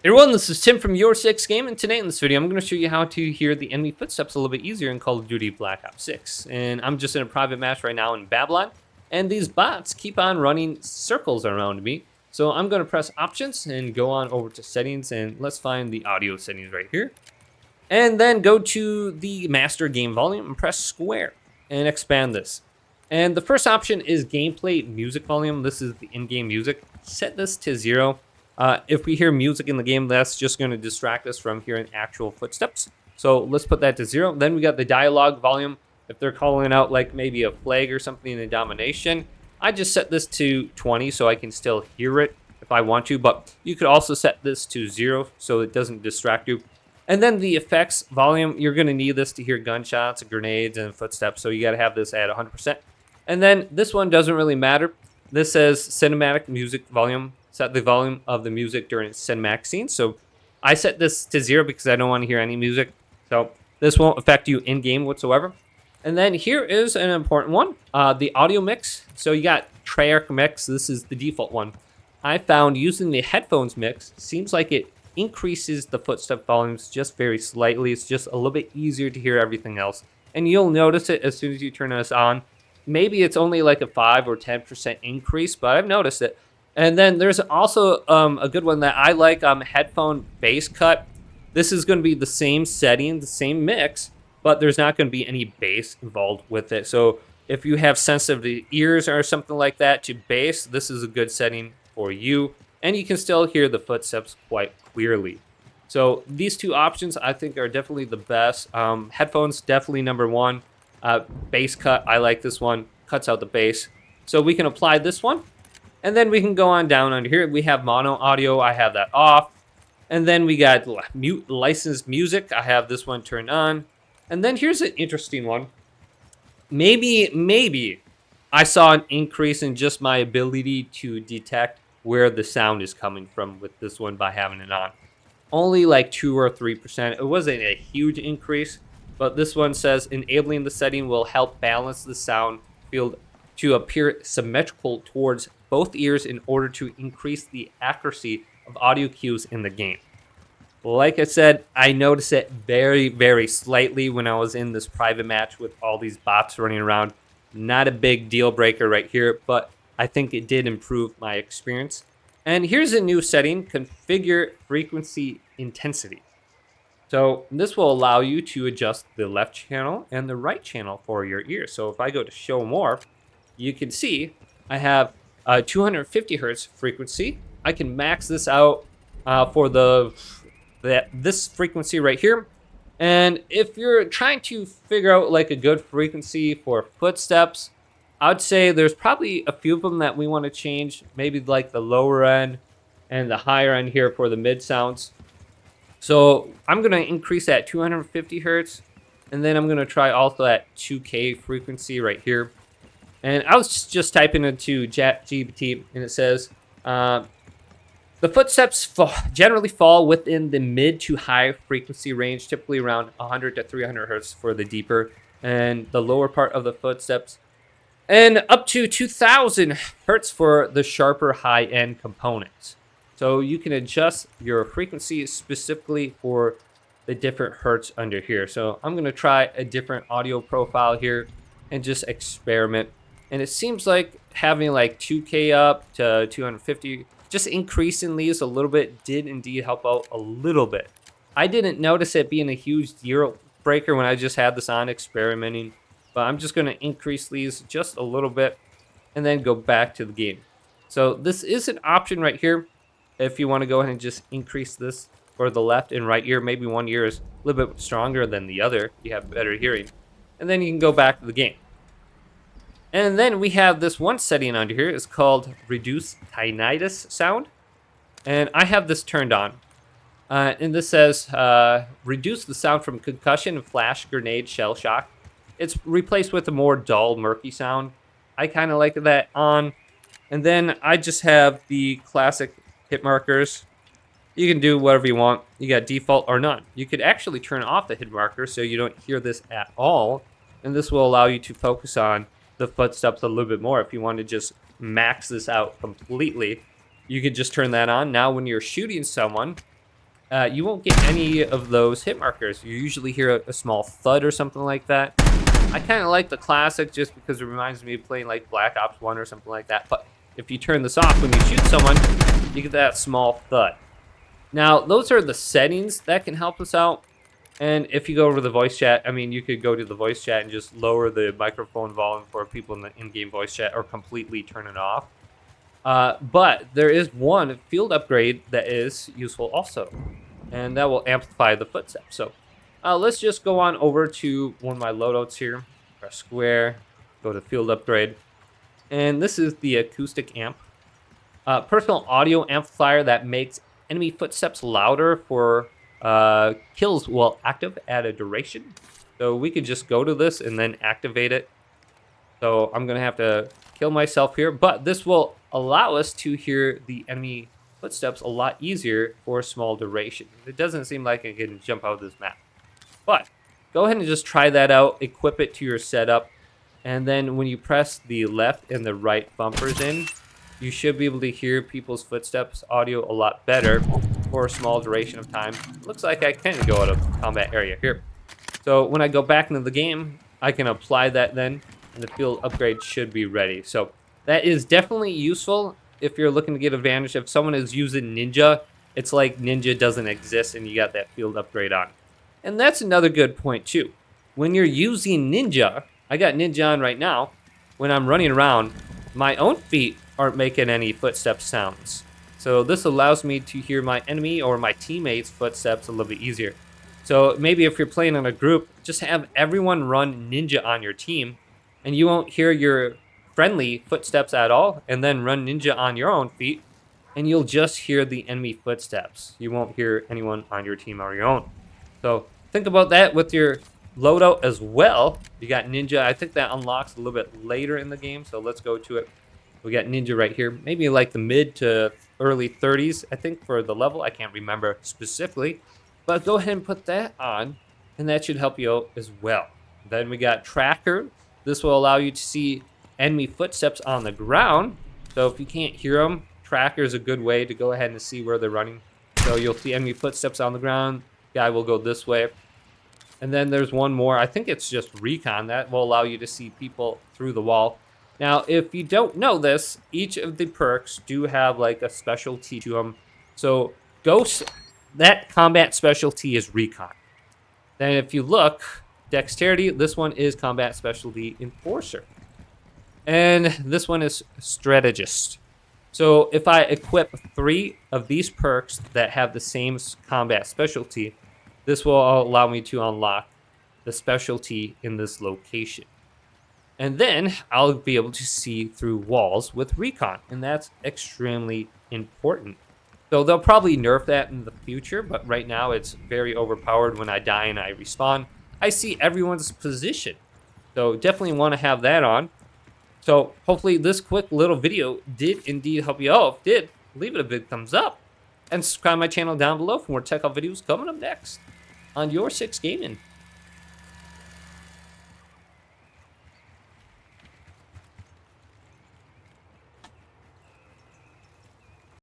Hey everyone, this is Tim from YourSixGaming, and today in this video I'm going to show you how to hear the enemy footsteps a little bit easier in Call of Duty Black Ops 6. And I'm just in a private match right now in Babylon, and these bots keep on running circles around me. So I'm going to press options and go on over to settings, and let's find the audio settings right here. And then go to the master game volume and press square and expand this. And the first option is gameplay music volume. This is the in-game music. Set this to 0. If we hear music in the game, that's just going to distract us from hearing actual footsteps. So let's put that to 0. Then we got the dialogue volume. If they're calling out like maybe a flag or something in a domination, I just set this to 20 so I can still hear it if I want to. But you could also set this to 0 so it doesn't distract you. And then the effects volume, you're going to need this to hear gunshots, grenades, and footsteps. So you got to have this at 100%. And then this one doesn't really matter. This says cinematic music volume. Set the volume of the music during cinematic scenes. So I set this to 0 because I don't want to hear any music. So this won't affect you in-game whatsoever. And then here is an important one, the audio mix. So you got Treyarch mix. This is the default one. I found using the headphones mix seems like it increases the footstep volumes just very slightly. It's just a little bit easier to hear everything else. And you'll notice it as soon as you turn this on. Maybe it's only like a 5 or 10% increase, but I've noticed it. And then there's also a good one that I like, headphone bass cut. This is going to be the same setting, the same mix, but there's not going to be any bass involved with it. So if you have sensitive ears or something like that to bass, this is a good setting for you. And you can still hear the footsteps quite clearly. So these two options I think are definitely the best. Headphones, definitely number one. Bass cut, I like this one, cuts out the bass. So we can apply this one. And then we can go on down under here. We have mono audio. I have that off. And then we got licensed music. I have this one turned on. And then here's an interesting one. Maybe I saw an increase in just my ability to detect where the sound is coming from with this one by having it on. Only like 2 or 3%. It wasn't a huge increase. But this one says enabling the setting will help balance the sound field to appear symmetrical towards both ears in order to increase the accuracy of audio cues in the game. Like I said, I noticed it very, very slightly when I was in this private match with all these bots running around. Not a big deal breaker right here, but I think it did improve my experience. And here's a new setting, configure frequency intensity. So this will allow you to adjust the left channel and the right channel for your ears. So if I go to show more, you can see I have 250 hertz frequency. I can max this out for this frequency right here. And if you're trying to figure out like a good frequency for footsteps, I would say there's probably a few of them that we want to change. Maybe like the lower end and the higher end here for the mid sounds. So I'm going to increase that 250 hertz. And then I'm going to try also that 2K frequency right here. And I was just typing into ChatGPT, and it says, the footsteps generally fall within the mid to high frequency range, typically around 100 to 300 hertz for the deeper, and the lower part of the footsteps, and up to 2000 hertz for the sharper high-end components. So you can adjust your frequency specifically for the different hertz under here. So I'm going to try a different audio profile here and just experiment. And it seems like having like 2K up to 250, just increasing these a little bit did indeed help out a little bit. I didn't notice it being a huge deal breaker when I just had this on experimenting, but I'm just going to increase these just a little bit and then go back to the game. So this is an option right here. If you want to go ahead and just increase this for the left and right ear, maybe one ear is a little bit stronger than the other. You have better hearing. And then you can go back to the game. And then we have this one setting under here. It's called Reduce Tinnitus Sound. And I have this turned on. And this says, reduce the sound from concussion, flash, grenade, shell shock. It's replaced with a more dull, murky sound. I kind of like that on. And then I just have the classic hit markers. You can do whatever you want. You got default or none. You could actually turn off the hit markers so you don't hear this at all. And this will allow you to focus on the footsteps a little bit more. If you want to just max this out completely, you could just turn that on. Now when you're shooting someone, you won't get any of those hit markers. You usually hear a small thud or something like that. I kind of like the classic just because it reminds me of playing like Black Ops 1 or something like that. But if you turn this off when you shoot someone, you get that small thud. Now, those are the settings that can help us out. And if you go over the voice chat, I mean, you could go to the voice chat and just lower the microphone volume for people in the in-game voice chat or completely turn it off. But there is one field upgrade that is useful also, and that will amplify the footsteps. So let's just go on over to one of my loadouts here. Press square, go to field upgrade. And this is the acoustic amp. Personal audio amplifier that makes enemy footsteps louder for kills while active at a duration. So we could just go to this and then activate it. So I'm going to have to kill myself here, but this will allow us to hear the enemy footsteps a lot easier for a small duration. It doesn't seem like I can jump out of this map, but go ahead and just try that out, equip it to your setup, and then when you press the left and the right bumpers in, you should be able to hear people's footsteps audio a lot better for a small duration of time. Looks like I can go out of combat area here. So when I go back into the game, I can apply that then, and the field upgrade should be ready. So that is definitely useful if you're looking to get advantage. If someone is using Ninja, it's like Ninja doesn't exist and you got that field upgrade on. And that's another good point too. When you're using Ninja, I got Ninja on right now. When I'm running around, my own feet aren't making any footstep sounds. So this allows me to hear my enemy or my teammates' footsteps a little bit easier. So maybe if you're playing in a group, just have everyone run Ninja on your team, and you won't hear your friendly footsteps at all, and then run Ninja on your own feet, and you'll just hear the enemy footsteps. You won't hear anyone on your team or your own. So think about that with your loadout as well. You got Ninja. I think that unlocks a little bit later in the game, so let's go to it. We got Ninja right here, maybe like the mid to early 30s, I think, for the level. I can't remember specifically, but go ahead and put that on, and that should help you out as well. Then we got Tracker. This will allow you to see enemy footsteps on the ground. So if you can't hear them, Tracker is a good way to go ahead and see where they're running. So you'll see enemy footsteps on the ground. Guy will go this way. And then there's one more. I think it's just Recon. That will allow you to see people through the wall. Now, if you don't know this, each of the perks do have like a specialty to them. So Ghost, that combat specialty is Recon. Then if you look, Dexterity, this one is combat specialty Enforcer. And this one is Strategist. So if I equip 3 of these perks that have the same combat specialty, this will allow me to unlock the specialty in this location. And then I'll be able to see through walls with Recon, and that's extremely important. So they'll probably nerf that in the future, but right now it's very overpowered. When I die and I respawn, I see everyone's position. So definitely want to have that on. So hopefully this quick little video did indeed help you out. If it did, leave it a big thumbs up. And subscribe to my channel down below for more tech videos coming up next on YourSixGaming.